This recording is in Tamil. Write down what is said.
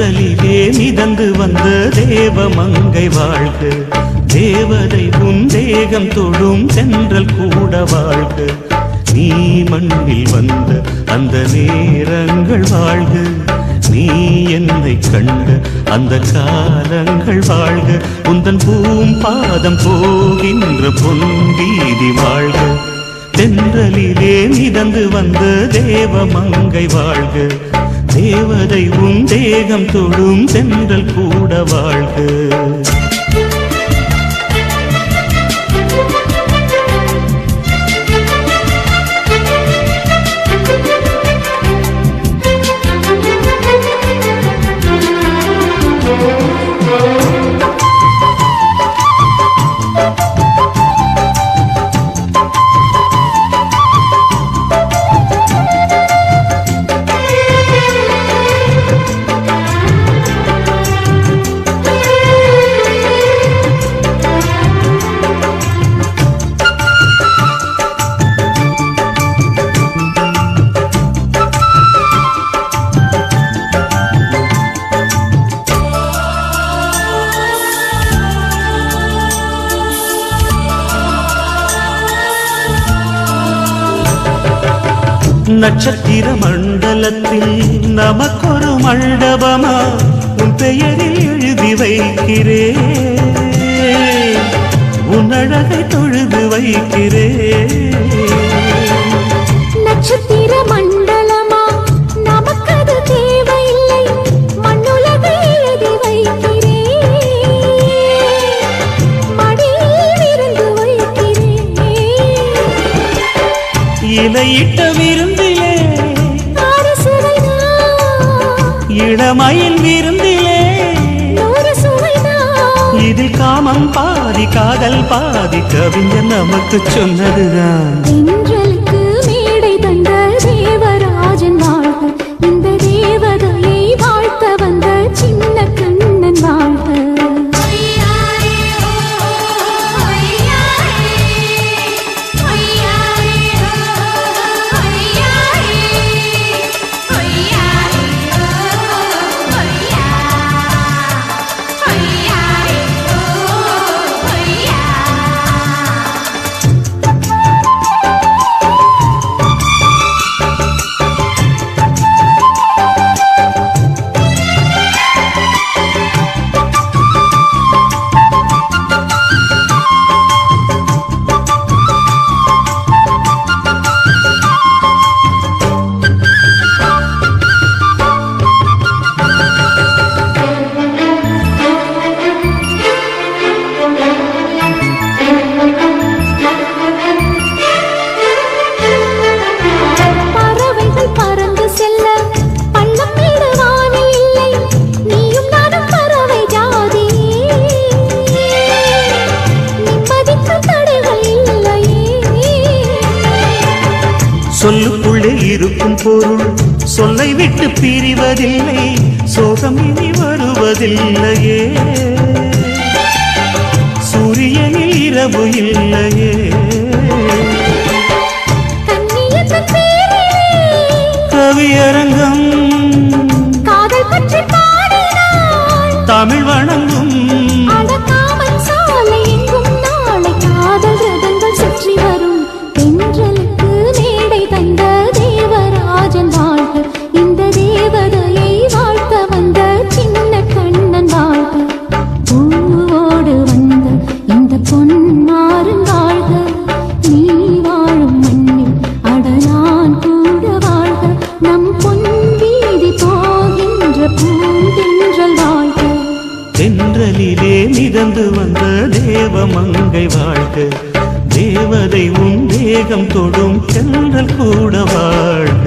தென்றலிலே மிதந்து வந்த தேவமங்கை வாழ்க, தேவதை உன் தேகம் தொடும் தென்றல் கூட வாழ்க. நீ மண்ணில் வந்த அந்த நேரங்கள் வாழ்க, நீ என்னை கண்ட அந்த காலங்கள் வாழ்க. உந்தன் பூம்பாதம் போகின்ற பொன்வீதி வாழ்க, தென்றலிலே மிதந்து வந்த தேவமங்கை வாழ்க, தேவதை உன் தேகம் தொடும் தென்றல் கூட வாழ்க. நட்சத்திர மண்டலத்தில் நமக்கொரு மண்டபமா உன் பெயரில் எழுதி வைக்கிறேன், உன் அழகை தொழுது வைக்கிறேன். நட்சத்திர மண்டலமா நமக்கது தேவையில்லை, மண்ணுலகை எழுதி வைக்கிறேன், மடியில் இருந்து வைக்கிறேன். இலையிட்ட விருந்திலே இளமயில் விருந்திலே இதில் காமம் பாதி காதல் பாதி கவிஞர் நமக்கு சொன்னதுதான். தென்றலுக்கு மேடை தந்த தேவராஜன் வாழ்க, இந்த தேவதையை வாழ்த்த வந்த சின்ன கண்ணன் வாழ்க. சொல்லுக்குள்ளே இருக்கும் பொருள் சொல்லை விட்டு பிரிவதில்லை, சோகம் இனி வருவதில்லையே, சூரியனில் இரவு இல்லையே. கவியரங்கம் காதல் பற்றி பாடினாள், தமிழ் வணங்கும் சாலை எங்கும் நாளை காதல் ரதங்கள் சுற்றி வரும். தென்றலுக்கு மேடை தந்த தேவராஜன் வாழ்க, இந்த தேவதையை வாழ்த்த வந்த சின்ன கண்ணன் வாழ்க. பூவோடு வந்த இந்த பொன்மாறன் வாழ்க, நீ வாழும் மண்ணில் அடலான் கூட வாழ்க, நம் பொன் வீதி போகின்ற பூந்தென்றல் வாழ்க. தென்றலிலே மிதந்து வந்த தேவமங்கை வாழ்க, தேவதை உன் தேகம் தொடும் தென்றல் கூட வாழ்க.